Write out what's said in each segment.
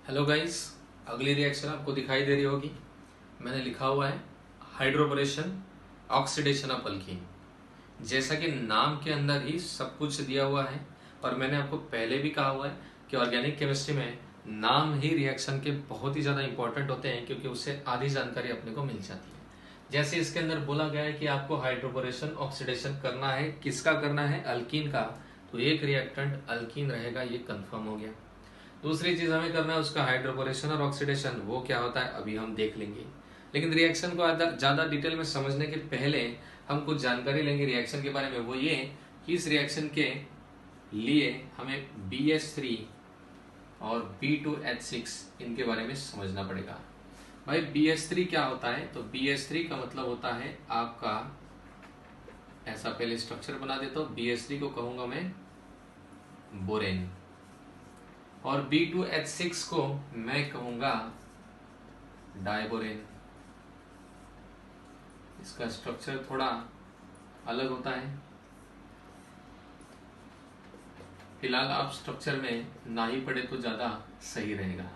Hello guys, अगली reaction आपको दिखाई दे रही होगी। मैंने लिखा हुआ है हाइड्रोबोरेशन ऑक्सीडेशन ऑफ अल्कीन। जैसा कि नाम के अंदर ही सब कुछ दिया हुआ है और मैंने आपको पहले भी कहा हुआ है कि ऑर्गेनिक केमिस्ट्री में नाम ही रिएक्शन के बहुत ही ज़्यादा इंपॉर्टेंट होते हैं, क्योंकि उससे आधी जानकारी अपने को मिल जाती है। जैसे इसके अंदर बोला गया है कि आपको हाइड्रोबोरेशन ऑक्सीडेशन करना है, किसका करना है? अल्कीन का। तो एक रिएक्टेंट अल्कीन रहेगा, ये कंफर्म हो गया। दूसरी चीज हमें करना है उसका हाइड्रोबोरेशन और ऑक्सीडेशन, वो क्या होता है अभी हम देख लेंगे। लेकिन रिएक्शन को ज्यादा डिटेल में समझने के पहले हम कुछ जानकारी लेंगे रिएक्शन के बारे में। वो ये कि इस रिएक्शन के लिए हमें BH3 और B2H6 इनके बारे में समझना पड़ेगा। भाई BH3 क्या होता है? तो BH3 का मतलब होता है आपका, ऐसा पहले स्ट्रक्चर बना देता हूं। BH3 को कहूंगा मैं बोरेन और B2H6 को मैं कहूंगा डायबोरेन। इसका स्ट्रक्चर थोड़ा अलग होता है। फिलहाल आप स्ट्रक्चर में ना ही पढ़े तो ज्यादा सही रहेगा।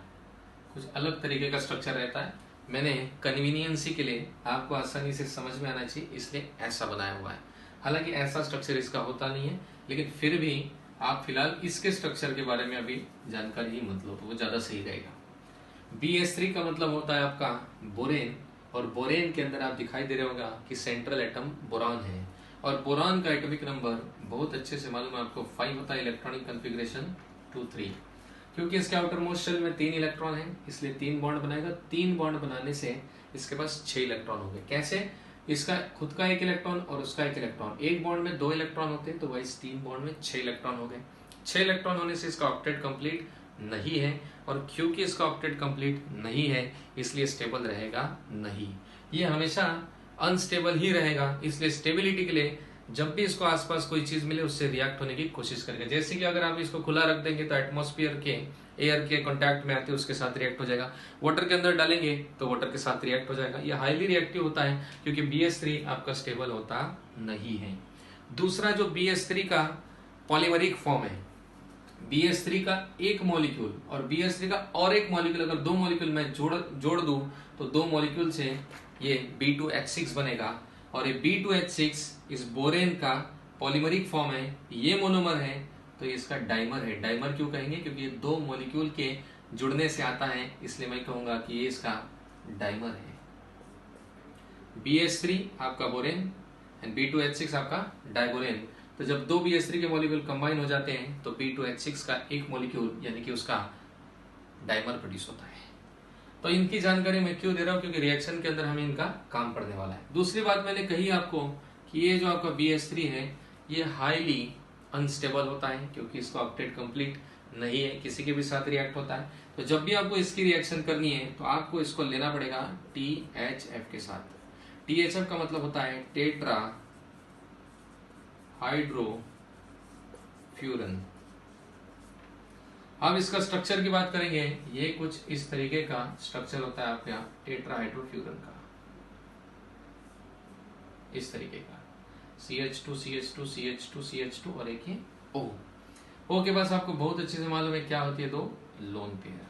कुछ अलग तरीके का स्ट्रक्चर रहता है। मैंने कन्वीनियंसी के लिए, आपको आसानी से समझ में आना चाहिए, इसलिए ऐसा बनाया हुआ है। हालांकि ऐसा स्ट्रक्चर इसका होता नहीं है, लेकिन फिर भी आप फिलहाल इसके स्ट्रक्चर के बारे में अभी जानकारी ही मत लो, तो वो ज्यादा सही रहेगा। BH3 का मतलब होता है आपका बोरेन, और बोरेन के अंदर आप दिखाई दे रहे होगा कि सेंट्रल एटम बोरॉन है, और बोरॉन का एटॉमिक नंबर बहुत अच्छे से मालूम है आपको, 5 होता है। Electronic configuration 2 3। क्योंकि इसके आउटर मोस्ट शेल में 3 इलेक्ट्रॉन है, इसलिए 3 बॉन्ड बनाएगा। 3 बॉन्ड बनाने से इसके पास 6 इलेक्ट्रॉन हो गए। कैसे? इसका खुद का 1 इलेक्ट्रॉन और उसका 1 इलेक्ट्रॉन, एक बॉन्ड में 2 इलेक्ट्रॉन होते हैं, तो वही 3 बॉन्ड में 6 इलेक्ट्रॉन हो गए। 6 इलेक्ट्रॉन होने से इसका ऑक्टेट कंप्लीट नहीं है, और क्योंकि इसका ऑक्टेट कंप्लीट नहीं है इसलिए स्टेबल रहेगा नहीं। ये हमेशा अनस्टेबल ही रहेगा, इसलिए स्टेबिलिटी के लिए जब भी इसको आसपास कोई चीज मिले उससे रिएक्ट होने की कोशिश करेगा। जैसे कि अगर आप इसको खुला रख देंगे तो एटमॉस्फेयर के एयर के कांटेक्ट में आते उसके साथ रिएक्ट हो जाएगा। वाटर के अंदर डालेंगे तो वाटर के साथ रिएक्ट हो जाएगा। ये हाईली रिएक्टिव होता है, क्योंकि BH3 आपका स्टेबल होता नहीं है। दूसरा जो BH3 का पॉलीमरिक फॉर्म है, BH3 का एक मॉलिक्यूल और BH3 का और एक मॉलिक्यूल, अगर 2 मॉलिक्यूल मैं जोड़ दूं तो 2 मॉलिक्यूल से ये B2H6 बनेगा, और ये B2H6 इस बोरेन का पॉलीमरिक फॉर्म है, ये मोनोमर है, तो ये इसका डाइमर है। डाइमर क्यों कहेंगे? क्योंकि ये 2 मॉलिक्यूल के जुड़ने से आता है, इसलिए मैं कहूंगा कि ये इसका डाइमर है। BH3 आपका बोरेन एंड B2H6 आपका डाइबोरेन। तो जब 2 BH3 के मॉलिक्यूल कंबाइन हो जाते हैं तो B2H6 का एक मॉलिक्यूल यानी कि उसका डाइमर प्रोड्यूस होता है। तो इनकी जानकारी मैं क्यों दे रहा हूं? क्योंकि रिएक्शन के अंदर हमें इनका काम पड़ने वाला है। दूसरी बात मैंने कही आपको कि ये जो आपका BH3 है ये हाईली अनस्टेबल होता है, क्योंकि इसका ऑक्टेट कंप्लीट नहीं है, किसी के भी साथ रिएक्ट होता है। तो जब भी आपको इसकी रिएक्शन करनी है तो आपको इसको लेना पड़ेगा THF के साथ। THF का मतलब होता है टेट्रा हाइड्रोफ्यूरन। अब इसका स्ट्रक्चर की बात करेंगे, ये कुछ इस तरीके का स्ट्रक्चर होता है आपके यहाँ टेट्रा हाइड्रोफ्यूरन का, इस तरीके का CH2 CH2 CH2 CH2 और एक ही O के पास आपको बहुत अच्छे से मालूम है क्या होती है, 2 लोन पेयर।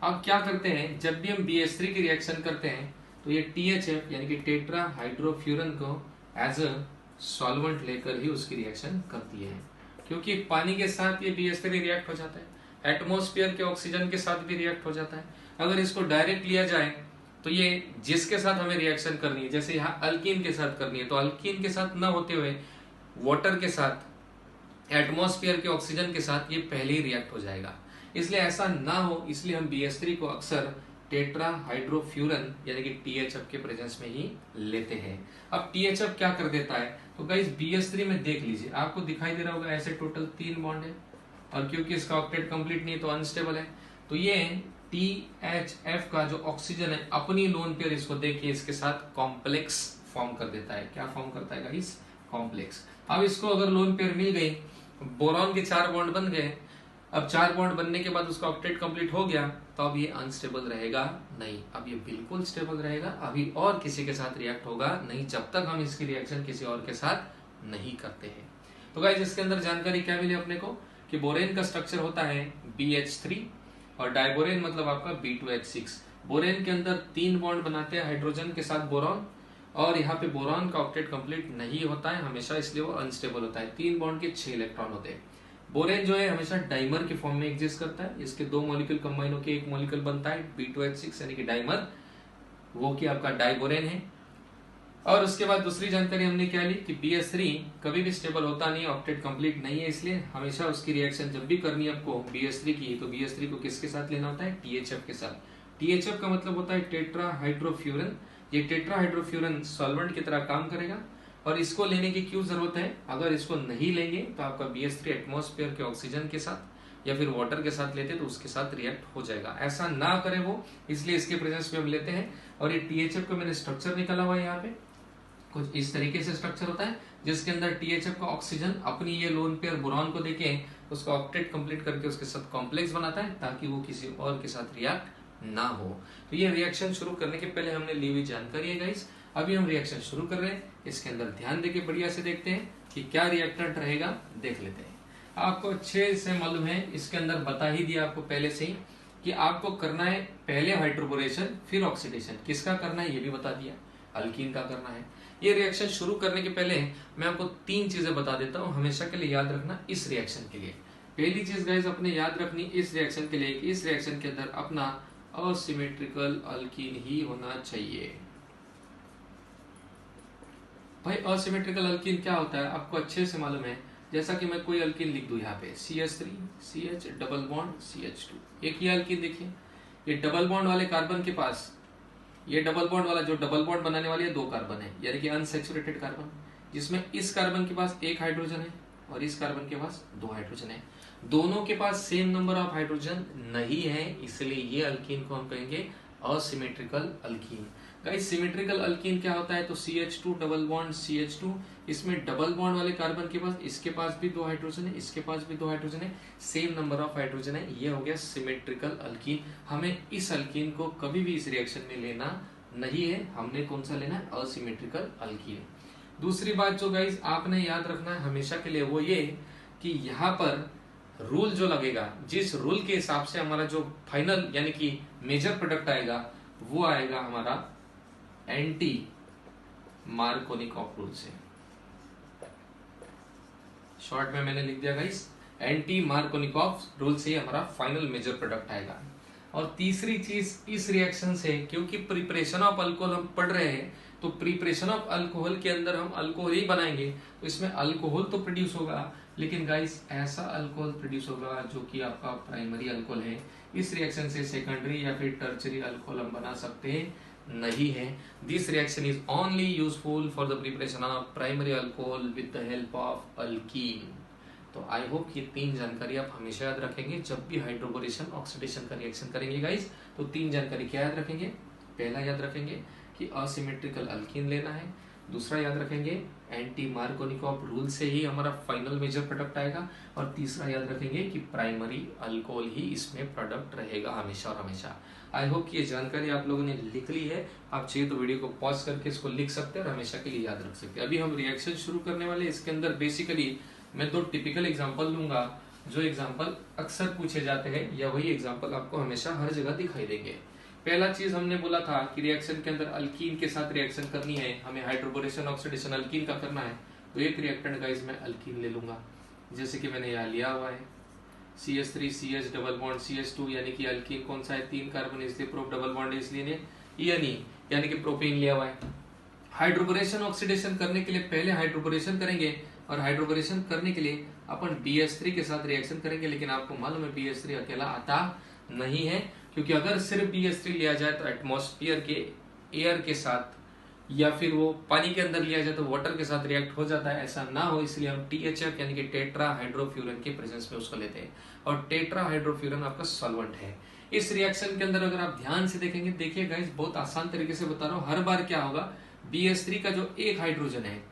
अब क्या करते हैं, जब भी हम BH3 की रिएक्शन करते हैं तो ये THF यानी कि टेट्रा हाइड्रोफ्यूरन को एज अ सॉल्वेंट लेकर ही उसकी रिएक्शन करती है, क्योंकि पानी के साथ ये BH3 रिएक्ट हो जाता है, एटमॉस्फेयर के ऑक्सीजन के साथ भी रिएक्ट हो जाता है। अगर इसको डायरेक्ट लिया जाए तो ये जिसके साथ हमें रिएक्शन करनी है, जैसे यहाँ अल्कीन के साथ करनी है, तो अल्कीन के साथ न होते हुए वाटर के साथ, एटमॉस्फेयर के ऑक्सीजन के साथ ये पहले ही रिएक्ट हो जाएगा। इसलिए ऐसा ना हो, इसलिए हम BH3 को अक्सर टेट्रा हाइड्रोफ्यूरन यानी कि THF के प्रेजेंस में ही लेते हैं। अब THF क्या कर देता है? तो गाइस BH3 में देख लीजिए, आपको दिखाई दे रहा होगा ऐसे टोटल 3 बॉन्ड है, और क्योंकि इसका ऑक्टेट कंप्लीट नहीं है तो अनस्टेबल है। तो ये THF का जो ऑक्सीजन है अपनी लोन पेयर, इसको देखिए, इसके साथ कॉम्प्लेक्स फॉर्म कर देता है। क्या फॉर्म करता है गाइस? कॉम्प्लेक्स। अब इसको अगर लोन पेयर मिल गई, बोरॉन के 4 बॉन्ड बन गए, अब 4 बॉन्ड बनने के बाद उसका ऑक्टेट कंप्लीट हो गया, तो अब ये अनस्टेबल रहेगा नहीं, अब ये बिल्कुल स्टेबल रहेगा। अभी और किसी के साथ रिएक्ट होगा नहीं जब तक हम इसकी रिएक्शन किसी और के साथ नहीं करते हैं। तो गाइस इसके अंदर जानकारी क्या मिली अपने को कि बोरेन का स्ट्रक्चर होता है BH3 और डाइबोरेन मतलब आपका B2H6। बोरेन के अंदर 3 बॉन्ड बनाते हैं हाइड्रोजन के साथ बोरॉन, और यहाँ पे बोरॉन का ऑक्टेट कंप्लीट नहीं होता है हमेशा, इसलिए वो अनस्टेबल होता है। 3 बॉन्ड के 6 इलेक्ट्रॉन होते हैं। बोरेन जो है हमेशा डाइमर के फॉर्म में एग्जिस्ट करता है, इसके 2 मॉलिक्यूल कंबाइन होकर एक मॉलिक्यूल बनता है B2H6 यानी कि डाइमर, वो कि आपका डाइबोरेन है। और उसके बाद दूसरी जानकारी हमने क्या ली कि BH3 कभी भी स्टेबल होता नहीं है, ऑक्टेट कंप्लीट नहीं है, इसलिए हमेशा उसकी रिएक्शन जब भी करनी है आपको BH3 की, तो BH3 को किसके साथ लेना होता है? THF के साथ। THF का मतलब होता है टेट्रा हाइड्रोफ्यूरन। ये टेट्रा हाइड्रोफ्यूरन सॉल्वेंट की तरह काम करेगा, और इसको लेने की क्यों जरूरत है? अगर इसको नहीं लेंगे तो आपका BH3 एटमॉस्फेयर के ऑक्सीजन के साथ या फिर वाटर के साथ लेते तो उसके साथ रिएक्ट हो जाएगा। ऐसा ना करे वो, इसलिए इसके प्रेजेंस में हम लेते हैं। और ये THF का मैंने स्ट्रक्चर निकाला हुआ है यहाँ पे, कुछ इस तरीके से स्ट्रक्चर होता है, जिसके अंदर THF का ऑक्सीजन अपनी ये लोन पेयर बोरॉन को देके उसका ऑक्टेट कंप्लीट करके उसके साथ कॉम्प्लेक्स बनाता है, ताकि वो किसी और के साथ रिएक्ट ना हो। तो ये रिएक्शन शुरू करने के पहले हमने ली हुई जानकारी है गाइस। अभी हम रिएक्शन शुरू कर रहे हैं, इसके अंदर ध्यान देके बढ़िया से देखते हैं कि क्या रिएक्टेंट रहेगा, देख लेते हैं। आपको अच्छे से मालूम है, इसके अंदर बता ही दिया आपको पहले से ही कि आपको करना है पहले हाइड्रोबोरेशन फिर ऑक्सीडेशन। किसका करना है ये भी बता दिया, अल्कीन का करना है। ये रिएक्शन शुरू करने के पहले मैं आपको 3 चीजें बता देता हूं, हमेशा के लिए याद रखना इस रिएक्शन के लिए। पहली चीज गाइस अपने याद रखनी इस रिएक्शन के लिए कि इस रिएक्शन के अंदर अपना असिमेट्रिकल अल्कीन ही होना चाहिए। भाई असिमेट्रिकल अल्कीन क्या होता है आपको अच्छे से मालूम है। जैसा कि मैं कोई अल्कीन लिख दूं यहाँ पे CH3 CH double bond CH2, एक ही अल्कीन देखिए, ये डबल बॉन्ड वाले कार्बन के पास, ये डबल बॉन्ड वाला जो डबल बॉन्ड बनाने वाली है 2 कार्बन है, यानी कि अनसैचुरेटेड कार्बन, जिसमें इस कार्बन के पास 1 हाइड्रोजन है और इस कार्बन के पास 2 हाइड्रोजन है। दोनों के पास सेम नंबर ऑफ हाइड्रोजन नहीं है, इसलिए ये अल्कीन को हम कहेंगे asymmetrical alkyne. Guys symmetrical alkyne क्या होता है? तो CH2 डबल बॉन्ड CH2, इसमें डबल बॉन्ड वाले कार्बन के पास, इसके पास भी 2 हाइड्रोजन है, इसके पास भी 2 हाइड्रोजन है, सेम नंबर ऑफ हाइड्रोजन है, ये हो गया सिमेट्रिकल अल्कीन। हमें इस अल्कीन को कभी भी इस रिएक्शन में लेना नहीं है, हमने कौन सा लेना है? Asymmetrical alkyne. दूसरी बात जो गाइस आपने याद रखना है हमेशा के लिए वो ये कि यहाँ पर रूल जो लगेगा, जिस रूल के हिसाब से हमारा जो फाइनल यानी कि मेजर प्रोडक्ट आएगा वो आएगा हमारा एंटी मार्कोनिकॉफ रूल से। शॉर्ट में मैंने लिख दिया गाइस, एंटी मार्कोनिकॉफ रूल से हमारा फाइनल मेजर प्रोडक्ट आएगा। और तीसरी चीज इस रिएक्शन से, क्योंकि प्रिपरेशन ऑफ अल्कोहल हम पढ़ रहे हैं, तो प्रिपरेशन ऑफ अल्कोहल के अंदर हम अल्कोहल ही बनाएंगे, तो इसमें अल्कोहल तो प्रोड्यूस होगा, लेकिन गाइस ऐसा अल्कोहल प्रोड्यूस होगा जो कि आपका प्राइमरी अल्कोहल है। इस रिएक्शन से सेकेंडरी या फिर टर्चरी अल्कोहल हम बना सकते हैं नहीं है। This reaction is only useful for the preparation of primary alcohol with the help of alkyne. तो आई होप ये 3 जानकारी आप हमेशा याद रखेंगे जब भी हाइड्रोबोरेशन ऑक्सीडेशन का रिएक्शन करेंगे गाइस। तो 3 जानकारी क्या याद रखेंगे? पहला याद रखेंगे कि असिमेट्रिकल अल्कीन लेना है, दूसरा याद रखेंगे एंटी मार्कोनिकॉफ रूल से ही हमारा फाइनल मेजर प्रोडक्ट आएगा, और तीसरा याद रखेंगे कि प्राइमरी अल्कोहल ही इसमें प्रोडक्ट रहेगा हमेशा और हमेशा। आई होप कि ये जानकारी आप लोगों ने लिख ली है। आप चाहिए तो वीडियो को पॉज करके इसको लिख सकते हैं और हमेशा के लिए याद रख सकते हैं। अभी हम रिएक्शन शुरू करने वाले, इसके अंदर बेसिकली मैं 2 टिपिकल एग्जाम्पल लूंगा, जो एग्जाम्पल अक्सर पूछे जाते हैं या वही एग्जाम्पल आपको हमेशा हर जगह दिखाई देंगे। पहला चीज हमने बोला था कि रिएक्शन के अंदर अल्कीन के साथ रिएक्शन करनी है, हमें हाइड्रोबोरेशन ऑक्सीडेशन अल्कीन का करना है, तो एक रिएक्टेंट का इसमें अल्कीन ले लूंगा, जैसे कि मैंने यहाँ लिया हुआ है CH3 CH double bond CH2, यानी कि अल्कीन कौन सा है? 3 कार्बन, इसलिए प्रोप डबल बॉन्ड इसलिए यानी कि प्रोपेन लिया हुआ है। हाइड्रोबोरेशन ऑक्सीडेशन करने के लिए पहले हाइड्रोबोरेशन करेंगे, और हाइड्रोबोरेशन करने के लिए अपन BH3 के साथ रिएक्शन करेंगे, लेकिन आपको मालूम है BH3 अकेला आता नहीं है, क्योंकि अगर सिर्फ BH3 लिया जाए तो एटमॉस्फेयर के एयर के साथ या फिर वो पानी के अंदर लिया जाए तो वाटर के साथ रिएक्ट हो जाता है। ऐसा ना हो इसलिए हम THF यानी कि टेट्रा हाइड्रोफ्यूरन के प्रेजेंस में उसको लेते हैं, और टेट्रा हाइड्रोफ्यूरन आपका सॉल्वेंट है। इस रिएक्शन के अंदर अगर आप ध्यान से देखेंगे, देखिए गाइस बहुत आसान तरीके से बता रहा हूँ, हर बार क्या होगा, BH3 का जो 1 हाइड्रोजन है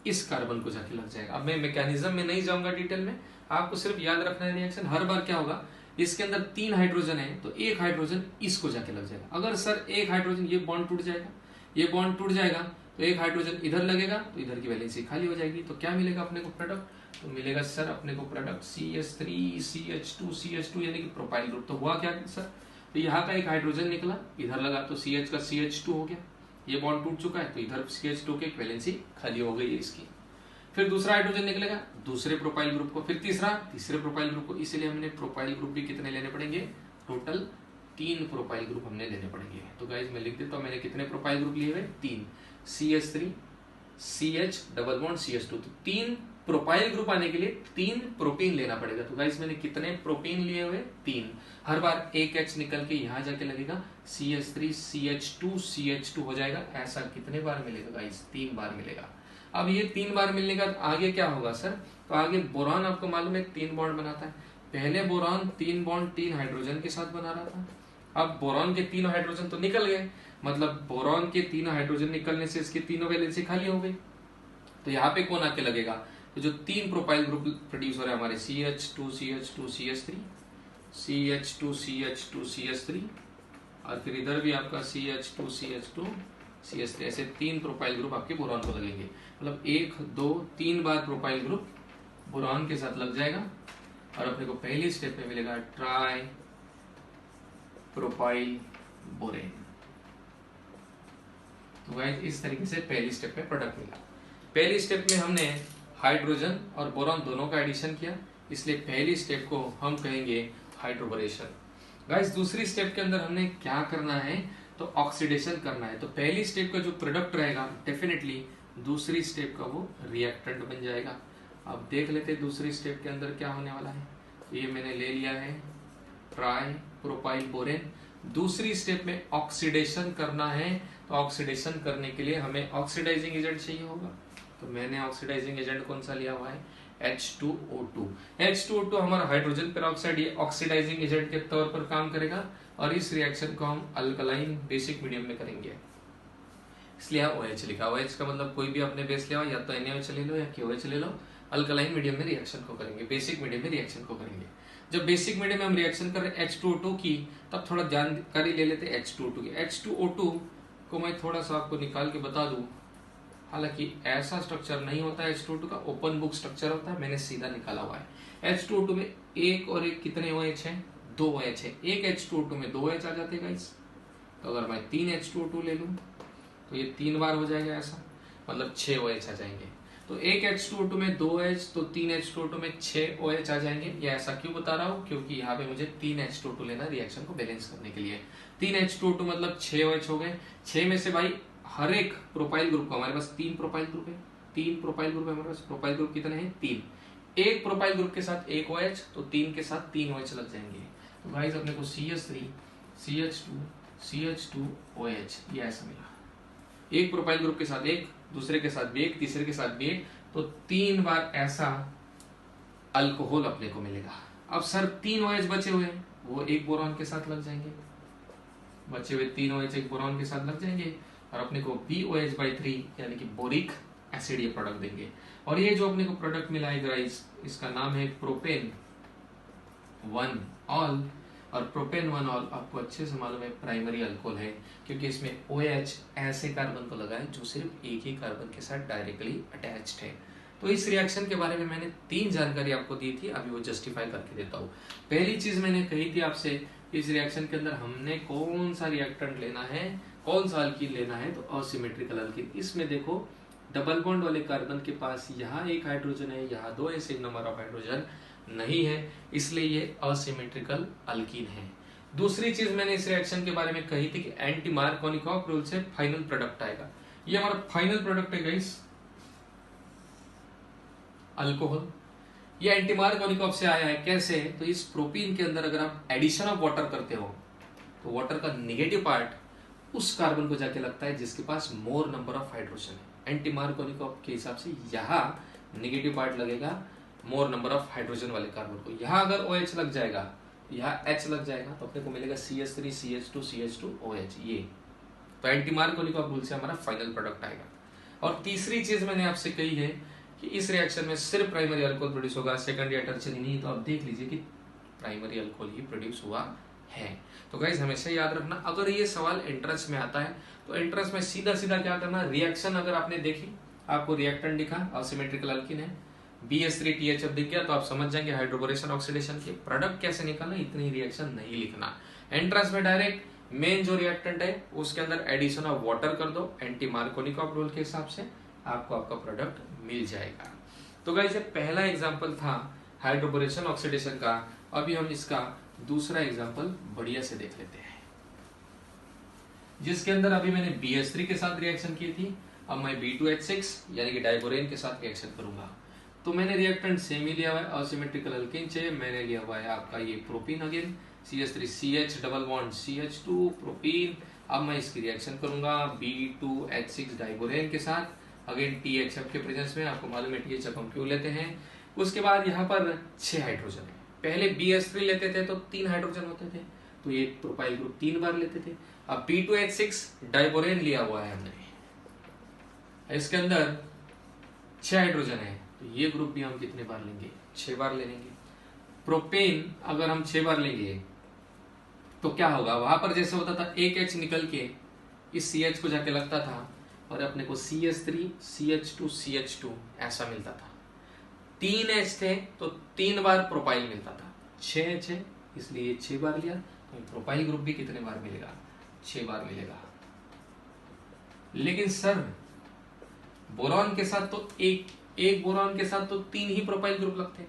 इस कार्बन को जाके लग जाएगा। अब मैं मैकेनिज्म में नहीं जाऊंगा डिटेल में, आपको सिर्फ याद रखना है रिएक्शन। हर बार क्या होगा, इसके अंदर 3 हाइड्रोजन है तो 1 हाइड्रोजन इसको जाके लग जाएगा। अगर सर 1 हाइड्रोजन, ये बॉन्ड टूट जाएगा, ये बॉन्ड टूट जाएगा, तो एक हाइड्रोजन इधर लगेगा तो इधर की वैलेंसी खाली हो जाएगी। तो क्या मिलेगा अपने को प्रोडक्ट? तो मिलेगा सर अपने को प्रोडक्ट CH3 CH2 CH2 यानी कि प्रोपाइल ग्रुप। तो हुआ क्या सर? तो यहाँ का एक हाइड्रोजन निकला, इधर लगा तो CH का CH2 हो गया, ये बॉन्ड टूट चुका है तो इधर CH2 की वैलेंसी खाली हो गई है इसकी। फिर दूसरा हाइड्रोजन निकलेगा दूसरे प्रोपाइल ग्रुप को, फिर तीसरे प्रोपाइल ग्रुप को। इसलिए हमने प्रोपाइल ग्रुप भी कितने लेने पड़ेंगे? टोटल 3 प्रोपाइल ग्रुप हमने लेने पड़ेंगे। तो गाइज मैं लिख देता हूं मैंने कितने प्रोपाइल ग्रुप लिए हुए? 3। CH3 CH double bond CH2। तो 3 प्रोपाइल ग्रुप आने के लिए 3 प्रोपीन लेना पड़ेगा। तो गाइज मैंने कितने प्रोपीन लिए हुए? 3। हर बार एक H निकल के यहां जाके लगेगा, CH3 CH2 CH2 हो जाएगा। ऐसा कितने बार मिलेगा गाइज? 3 बार मिलेगा। अब ये 3 बार मिलने का आगे क्या होगा सर? तो आगे बोरॉन आपको मालूम है 3 बॉन्ड बनाता है। पहले बोरॉन 3 बॉन्ड 3 हाइड्रोजन के साथ बना रहा था, अब बोरॉन के 3 हाइड्रोजन तो निकल गए, मतलब बोरॉन के 3 हाइड्रोजन निकलने से इसकी तीनों वैलेंसी खाली हो गई। तो यहाँ पे कौन आके लगेगा? तो जो 3 प्रोपाइल ग्रुप प्रोड्यूस हो रहे हैं हमारे CH2 CH2 CH3 CH2 CH2 CH3 और फिर इधर भी आपका CH2 CH2 CH3, ऐसे 3 प्रोपाइल ग्रुप आपके बोरॉन को लगेंगे। मतलब 1 2 3 बार प्रोपाइल ग्रुप बोरॉन के साथ लग जाएगा और अपने को पहली स्टेप में मिलेगा ट्राई प्रोपाइल बोरेन। तो गाइस इस तरीके से पहली स्टेप में प्रोडक्ट मिला। पहली स्टेप में हमने हाइड्रोजन और बोरॉन दोनों का एडिशन किया, इसलिए पहली स्टेप को हम कहेंगे हाइड्रोबोरेशन। गाइस दूसरी स्टेप के अंदर हमने क्या करना है? तो ऑक्सीडेशन करना है। तो पहली स्टेप का जो प्रोडक्ट रहेगा डेफिनेटली दूसरी स्टेप का वो रिएक्टेंट बन जाएगा। अब देख लेते हैं दूसरी स्टेप के अंदर क्या होने वाला है। तो ये मैंने ले लिया है ट्राई प्रोपाइल बोरेन। दूसरी स्टेप में ऑक्सीडेशन करना है, तो ऑक्सीडेशन करने के लिए हमें ऑक्सीडाइजिंग एजेंट चाहिए होगा। तो मैंने ऑक्सीडाइजिंग एजेंट कौन सा लिया हुआ है? H2O2। H2O2 हमारा हाइड्रोजन पेरोक्साइड, ये ऑक्सीडाइजिंग एजेंट के तौर पर काम करेगा और इस रिएक्शन को हम अल्कलाइन बेसिक मीडियम में करेंगे, इसलिए यहाँ OH लिखा। OH का मतलब कोई भी अपने बेस ले आओ, या तो NaOH ले लो या KOH ले लो। अल्कलाइन मीडियम में रिएक्शन को करेंगे, बेसिक मीडियम में रिएक्शन को करेंगे। जब बेसिक मीडियम में हम रिएक्शन कर रहे हैं H2O2 की, तब थोड़ा जानकारी ले लेते हैं H2O2 की। H2O2 को मैं थोड़ा सा आपको निकाल के बता दूं, हालांकि ऐसा स्ट्रक्चर नहीं होता है H2O2 का, ओपन बुक स्ट्रक्चर होता है, मैंने सीधा निकाला हुआ है। H2O2 में एक और एक कितने OH है? 2 OH है। एक H2O2 में 2 OH आ जाते हैं गाइस। तो अगर मैं 3 H2O2 ले लूं तो ये 3 बार हो जाएगा ऐसा, मतलब 6 OH आ जाएंगे। तो एक H2O2 में 2 OH, तो 3 H2O2 में 6 OH आ जाएंगे। ये ऐसा क्यों बता रहा हूँ? क्योंकि यहाँ पे मुझे 3 H2O2 लेना रिएक्शन को बैलेंस करने के लिए। 3 H2O2 मतलब 6 OH हो गए। 6 में से भाई हर एक प्रोपाइल ग्रुप को, हमारे पास 3 प्रोपाइल ग्रुप है, 3 प्रोपाइल ग्रुप है हमारे पास। प्रोपाइल ग्रुप कितने हैं? 3। एक प्रोपाइल ग्रुप के साथ 1 OH, तो 3 के साथ 3 OH लग जाएंगे। तो गाइस अपने को CH3 CH2 CH2 OH ये ऐसा मिला। एक प्रोपाइल ग्रुप के साथ एक, दूसरे के साथ भी एक, तीसरे के साथ भी एक, तो 3 बार ऐसा अल्कोहल अपने को मिलेगा। अब सर 3 OH बचे हुए हैं, वो एक बोरॉन के साथ लग जाएंगे। बचे हुए 3 OH एक बोरॉन के साथ लग जाएंगे और अपने को BOH/3 यानी कि बोरिक एसिड ये प्रोडक्ट देंगे। और ये जो अपने को प्रोडक्ट मिला है गाइस, इसका नाम है प्रोपेन 1 ऑल। और प्रोपेन 1 ऑल आपको अच्छे से मालूम है प्राइमरी अल्कोहल है, क्योंकि इसमें OH ऐसे कार्बन को लगा है जो सिर्फ एक ही कार्बन के साथ डायरेक्टली अटैच्ड है। तो इस रिएक्शन के बारे में मैंने 3 जानकारी आपको दी थी, अभी वो जस्टिफाई करके देता हूँ। पहली चीज मैंने कही थी आपसे, इस रिएक्शन के अंदर हमने कौन सा रिएक्टेंट लेना है, कौन सा अल्कीन लेना है, तो असिमेट्रिकल अल्कीन। इसमें देखो डबल बॉन्ड वाले कार्बन के पास यहाँ एक हाइड्रोजन है, यहाँ 2 सेम नंबर ऑफ हाइड्रोजन नहीं है, इसलिए ये असिमेट्रिकल अल्कीन है। दूसरी चीज मैंने इस रिएक्शन के बारे में कही थी कि एंटी मार्कोनिकॉफ रूल से फाइनल प्रोडक्ट आएगा। ये हमारा फाइनल प्रोडक्ट है गाइस अल्कोहल। ये एंटी मार्कोनिकॉफ से आया है। कैसे? तो इस प्रोपीन के अंदर अगर आप एडिशन ऑफ वाटर करते हो तो वाटर का नेगेटिव पार्ट उस कार्बन को जाके लगता है जिसके पास मोर नंबर ऑफ हाइड्रोजन है। एंटी मार्कोनिकॉफ के हिसाब से यहाँ नेगेटिव पार्ट लगेगा मोर नंबर ऑफ हाइड्रोजन वाले कार्बन को। यहाँ अगर OH लग जाएगा, यहाँ H लग जाएगा, तो अपने को मिलेगा CH3 CH2 CH2 OH। ये तो एंटी मार्कोनिकॉफ रूल से हमारा फाइनल प्रोडक्ट आएगा। और तीसरी चीज मैंने आपसे कही है कि इस रिएक्शन में सिर्फ प्राइमरी अल्कोहल प्रोड्यूस होगा, सेकेंडरी या टर्शियरी नहीं। तो आप देख लीजिए कि प्राइमरी अल्कोहल ही प्रोड्यूस हुआ है। तो गाइस हमेशा याद रखना, अगर ये सवाल एंट्रेंस में आता है तो एंट्रेंस में सीधा सीधा क्या करना, रिएक्शन अगर आपने देखी, आपको रिएक्टेंट दिखा असिमेट्रिकल अल्कीन है, BH3THF दिख गया तो आप समझ जाएंगे हाइड्रोबोरेशन ऑक्सीडेशन के प्रोडक्ट कैसे निकालना, इतनी रिएक्शन नहीं लिखना। एंट्रेंस में डायरेक्ट मेन जो रिएक्टेंट है उसके अंदर एडिशन ऑफ वाटर कर दो, एंटी मार्कोनिकॉफ रूल के हिसाब से आपको आपका प्रोडक्ट मिल जाएगा। तो गाइस ये पहला एग्जांपल था हाइड्रोबोरेशन ऑक्सीडेशन का। अभी हम इसका दूसरा एग्जांपल बढ़िया से देख लेते हैं, जिसके अंदर अभी मैंने BH3 के साथ रिएक्शन की थी, अब मैं B2H6 यानी कि डाइबोरेन के साथ रिएक्शन करूंगा। तो मैंने रिएक्टेंट सेम ही लिया हुआ है, असिमेट्रिकल अल्कीन से मैंने लिया हुआ है आपका ये propene, again CH3CH double bond CH2 propene. अब मैं इसकी रिएक्शन करूंगा B2H6 डाइबोरेन के साथ, अगेन THF के प्रेजेंस में। आपको मालूम है THF हम क्यों लेते हैं। उसके बाद यहाँ पर 6 हाइड्रोजन है, पहले BH3 लेते थे तो 3 हाइड्रोजन होते थे, तो ये प्रोपाइल ग्रुप 3 बार लेते थे। अब B2H6 डाइबोरेन लिया हुआ है हमने, इसके अंदर 6 हाइड्रोजन है, तो ये ग्रुप भी हम कितने बार लेंगे, 6 बार ले लेंगे। प्रोपेन अगर हम 6 बार लेंगे तो क्या होगा, वहां पर जैसे होता था एक H निकल के इस CH को जाके लगता था और अपने को CH3 CH2 CH2 ऐसा मिलता था। 3 H थे तो 3 बार प्रोपाइल मिलता था, 6 H है इसलिए 6 बार लिया, तो प्रोपाइल ग्रुप भी कितने बार मिलेगा, 6 बार मिलेगा। लेकिन सर बोरॉन के साथ तो एक बोरॉन के साथ तो 3 ही प्रोपाइल ग्रुप लगते,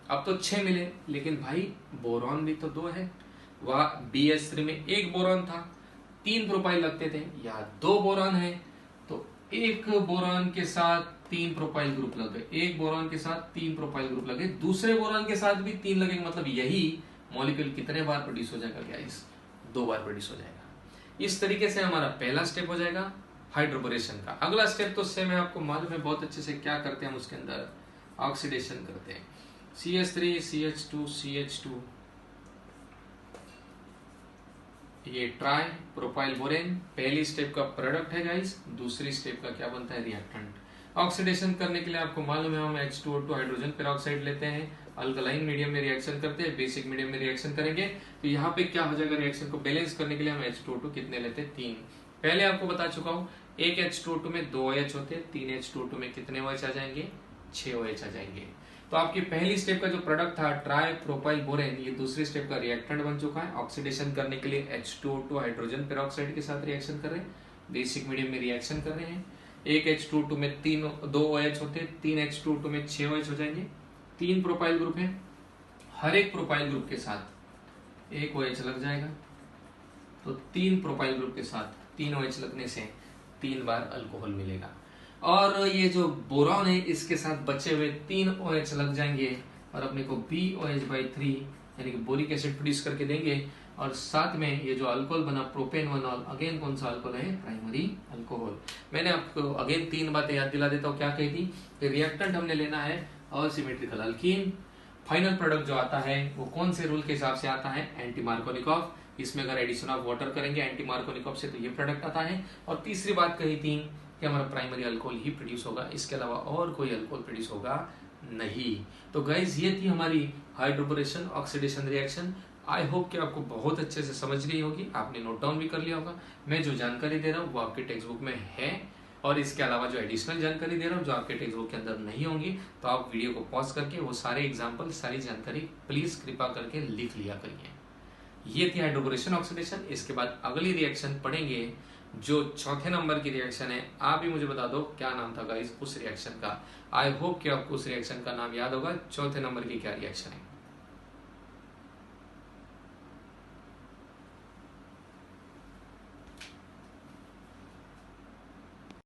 अब तो 6 मिले, लेकिन भाई बोरॉन भी तो 2 है, वह BH3 में 1 बोरॉन था, 3 प्रोपाइल लगते थे, या 2 बोरॉन है तो 1 बोरॉन के साथ 3 प्रोपाइल ग्रुप लगे, 1 बोरॉन के साथ 3 प्रोपाइल ग्रुप लगे, दूसरे बोरॉन के साथ भी 3 लगेंगे, मतलब यही मॉलिक्यूल कितने बार प्रोड्यूस हो जाएगा, गैस 2 बार प्रोड्यूस हो जाएगा। इस तरीके से हमारा पहला स्टेप हो जाएगा हाइड्रोबोरेशन का। अगला स्टेप तो सेम है, आपको मालूम है बहुत अच्छे से क्या करते हैं हम उसके अंदर, ऑक्सीडेशन करते हैं। CH3 CH2 CH2 ये ट्राई प्रोपाइल बोरेन पहली स्टेप का प्रोडक्ट है गाइस, दूसरी स्टेप का क्या बनता है, रिएक्टेंट। ऑक्सीडेशन करने के लिए आपको मालूम है हम H2O2 हाइड्रोजन पेरोक्साइड लेते हैं, अल्कलाइन मीडियम में रिएक्शन करते हैं, बेसिक मीडियम में रिएक्शन करेंगे, तो यहाँ पे क्या हो जाएगा, रिएक्शन को बैलेंस करने के लिए हम H2O2 कितने लेते हैं, 3। पहले आपको बता चुका हूँ, एक H2O2 में 2 OH होते हैं, 3 H2O2 में कितने OH आ जाएंगे, 6 OH आ जाएंगे। तो आपकी पहली स्टेप का जो प्रोडक्ट था ट्राई प्रोपाइल बोरेन, ये दूसरी स्टेप का रिएक्टेंट बन चुका है। ऑक्सीडेशन करने के लिए H2O2 हाइड्रोजन पेरोक्साइड के साथ रिएक्शन कर रहे हैं, बेसिक मीडियम में रिएक्शन कर रहे हैं। एक H2O2 में 2 OH होते हैं, 3 H2O2 में 6 OH हो जाएंगे, 3 प्रोपाइल ग्रुप है, हर एक प्रोपाइल ग्रुप के साथ 1 OH लग जाएगा, तो 3 प्रोपाइल ग्रुप के साथ 3 OH लगने से 3 बार अल्कोहल मिलेगा। और ये जो बोरॉन है इसके साथ बचे हुए 3 OH लग जाएंगे और अपने को BOH/3 यानी कि बोरिक एसिड प्रोड्यूस करके देंगे, और साथ में ये जो अल्कोहल बना प्रोपेनोनॉल, अगेन कौन सा अल्कोहल है, प्राइमरी अल्कोहल। मैंने आपको अगेन 3 बातें याद दिला देता हूँ, क्या कही थी, रिएक्टेंट हमने लेना है असिमेट्रिकल अल्कीन, फाइनल प्रोडक्ट जो आता है वो कौन से रूल के हिसाब से आता है, एंटी मार्कोनिकॉफ, इसमें अगर एडिशन ऑफ वाटर करेंगे एंटी मार्कोनिकॉफ से तो ये प्रोडक्ट आता है। और तीसरी बात कही थी कि हमारा प्राइमरी अल्कोहल ही प्रोड्यूस होगा, इसके अलावा और कोई अल्कोहल प्रोड्यूस होगा नहीं। तो गाइज ये थी हमारी hydroboration oxidation reaction. I hope कि आपको बहुत अच्छे से समझ गई होगी, आपने नोट डाउन भी कर लिया होगा। मैं जो जानकारी दे रहा हूँ वो आपके टेक्स्ट बुक में है, और इसके अलावा जो एडिशनल जानकारी दे रहा हूँ जो आपके टेक्स्ट बुक के अंदर नहीं होंगी, तो आप वीडियो को पॉज करके वो सारे एग्जाम्पल, सारी जानकारी प्लीज कृपा करके लिख लिया करिए। ये थी हाइड्रोबोरेशन ऑक्सीडेशन। इसके बाद अगली रिएक्शन पढ़ेंगे जो चौथे नंबर की रिएक्शन है। आप भी मुझे बता दो क्या नाम था गाइस उस रिएक्शन का। आई होप कि आपको उस रिएक्शन का नाम याद होगा, चौथे नंबर की क्या रिएक्शन है।